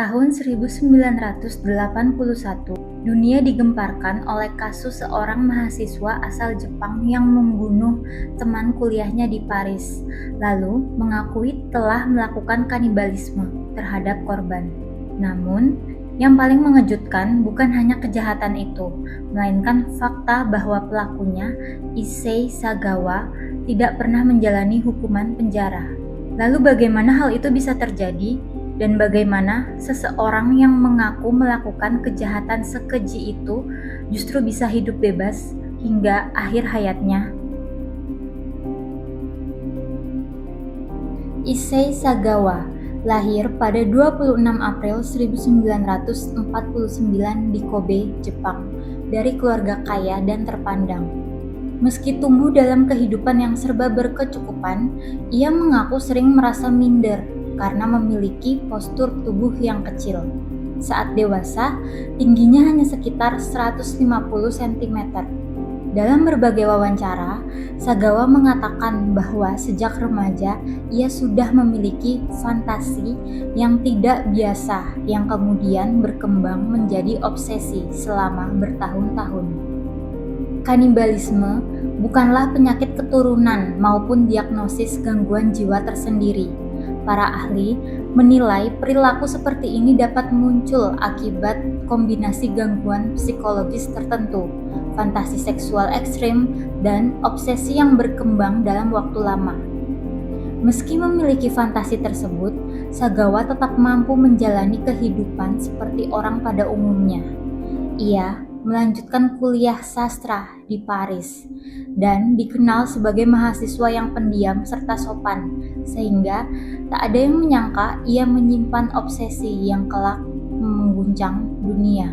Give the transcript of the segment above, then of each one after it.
Tahun 1981, dunia digemparkan oleh kasus seorang mahasiswa asal Jepang yang membunuh teman kuliahnya di Paris, lalu mengakui telah melakukan kanibalisme terhadap korban. Namun, yang paling mengejutkan bukan hanya kejahatan itu, melainkan fakta bahwa pelakunya, Issei Sagawa, tidak pernah menjalani hukuman penjara. Lalu bagaimana hal itu bisa terjadi? Dan bagaimana seseorang yang mengaku melakukan kejahatan sekeji itu justru bisa hidup bebas hingga akhir hayatnya? Issei Sagawa lahir pada 26 April 1949 di Kobe, Jepang, dari keluarga kaya dan terpandang. Meski tumbuh dalam kehidupan yang serba berkecukupan, ia mengaku sering merasa minder karena memiliki postur tubuh yang kecil. Saat dewasa, tingginya hanya sekitar 150 cm. Dalam berbagai wawancara, Sagawa mengatakan bahwa sejak remaja ia sudah memiliki fantasi yang tidak biasa yang kemudian berkembang menjadi obsesi selama bertahun-tahun. Kanibalisme bukanlah penyakit keturunan maupun diagnosis gangguan jiwa tersendiri. Para ahli menilai perilaku seperti ini dapat muncul akibat kombinasi gangguan psikologis tertentu, fantasi seksual ekstrim, dan obsesi yang berkembang dalam waktu lama. Meski memiliki fantasi tersebut, Sagawa tetap mampu menjalani kehidupan seperti orang pada umumnya. Ia melanjutkan kuliah sastra di Paris dan dikenal sebagai mahasiswa yang pendiam serta sopan, sehingga tak ada yang menyangka ia menyimpan obsesi yang kelak mengguncang dunia.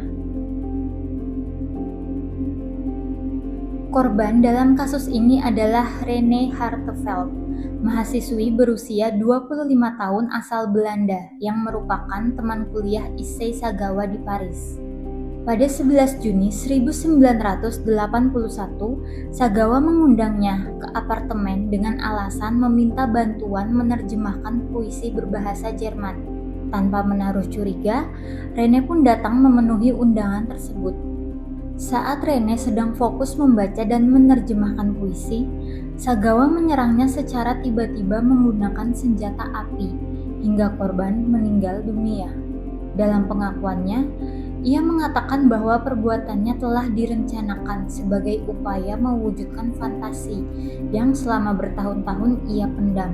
Korban dalam kasus ini adalah Rene Harteveld, mahasiswi berusia 25 tahun asal Belanda yang merupakan teman kuliah Issei Sagawa di Paris. Pada 11 Juni 1981, Sagawa mengundangnya ke apartemen dengan alasan meminta bantuan menerjemahkan puisi berbahasa Jerman. Tanpa menaruh curiga, Rene pun datang memenuhi undangan tersebut. Saat Rene sedang fokus membaca dan menerjemahkan puisi, Sagawa menyerangnya secara tiba-tiba menggunakan senjata api hingga korban meninggal dunia. Dalam pengakuannya, ia mengatakan bahwa perbuatannya telah direncanakan sebagai upaya mewujudkan fantasi yang selama bertahun-tahun ia pendam.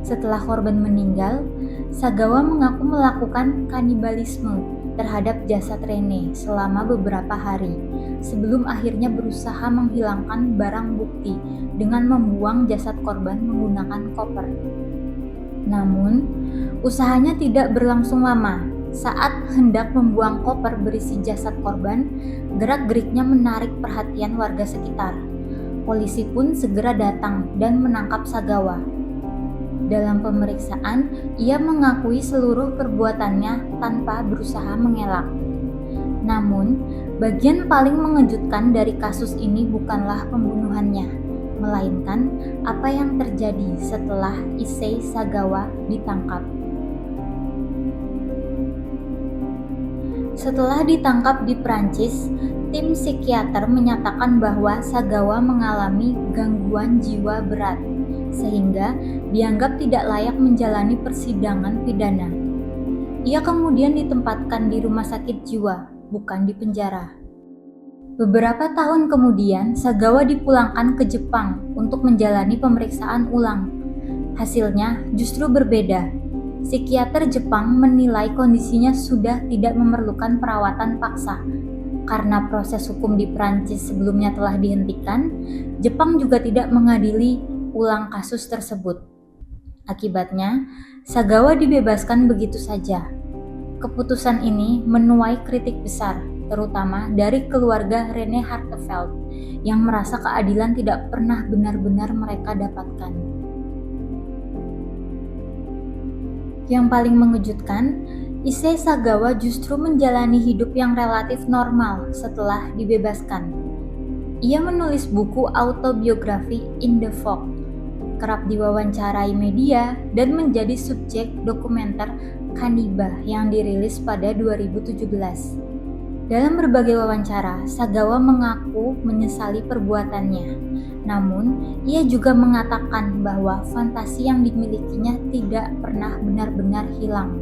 Setelah korban meninggal, Sagawa mengaku melakukan kanibalisme terhadap jasad Rene selama beberapa hari, sebelum akhirnya berusaha menghilangkan barang bukti dengan membuang jasad korban menggunakan koper. Namun, usahanya tidak berlangsung lama. Saat hendak membuang koper berisi jasad korban, gerak-geriknya menarik perhatian warga sekitar. Polisi pun segera datang dan menangkap Sagawa. Dalam pemeriksaan, ia mengakui seluruh perbuatannya tanpa berusaha mengelak. Namun, bagian paling mengejutkan dari kasus ini bukanlah pembunuhannya, melainkan apa yang terjadi setelah Issei Sagawa ditangkap. Setelah ditangkap di Prancis, tim psikiater menyatakan bahwa Sagawa mengalami gangguan jiwa berat, sehingga dianggap tidak layak menjalani persidangan pidana. Ia kemudian ditempatkan di rumah sakit jiwa, bukan di penjara. Beberapa tahun kemudian, Sagawa dipulangkan ke Jepang untuk menjalani pemeriksaan ulang. Hasilnya justru berbeda. Psikiater Jepang menilai kondisinya sudah tidak memerlukan perawatan paksa. Karena proses hukum di Prancis sebelumnya telah dihentikan, Jepang juga tidak mengadili ulang kasus tersebut. Akibatnya, Sagawa dibebaskan begitu saja. Keputusan ini menuai kritik besar, terutama dari keluarga Rene Harteveld yang merasa keadilan tidak pernah benar-benar mereka dapatkan. Yang paling mengejutkan, Issei Sagawa justru menjalani hidup yang relatif normal setelah dibebaskan. Ia menulis buku autobiografi In the Fog, kerap diwawancarai media, dan menjadi subjek dokumenter Kaniba yang dirilis pada 2017. Dalam berbagai wawancara, Sagawa mengaku menyesali perbuatannya. Namun, ia juga mengatakan bahwa fantasi yang dimilikinya tidak pernah benar-benar hilang.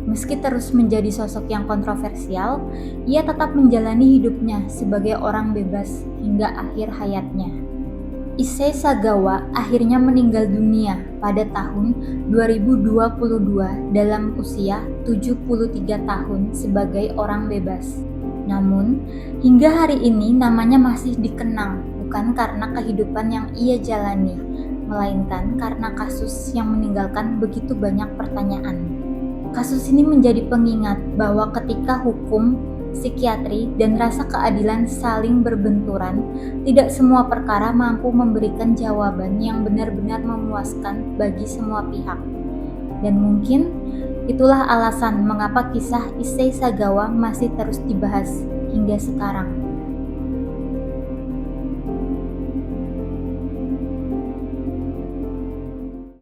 Meski terus menjadi sosok yang kontroversial, ia tetap menjalani hidupnya sebagai orang bebas hingga akhir hayatnya. Issei Sagawa akhirnya meninggal dunia pada tahun 2022 dalam usia 73 tahun sebagai orang bebas. Namun, hingga hari ini namanya masih dikenang bukan karena kehidupan yang ia jalani, melainkan karena kasus yang meninggalkan begitu banyak pertanyaan. Kasus ini menjadi pengingat bahwa ketika hukum, psikiatri, dan rasa keadilan saling berbenturan, tidak semua perkara mampu memberikan jawaban yang benar-benar memuaskan bagi semua pihak. Dan mungkin itulah alasan mengapa kisah Issei Sagawa masih terus dibahas hingga sekarang.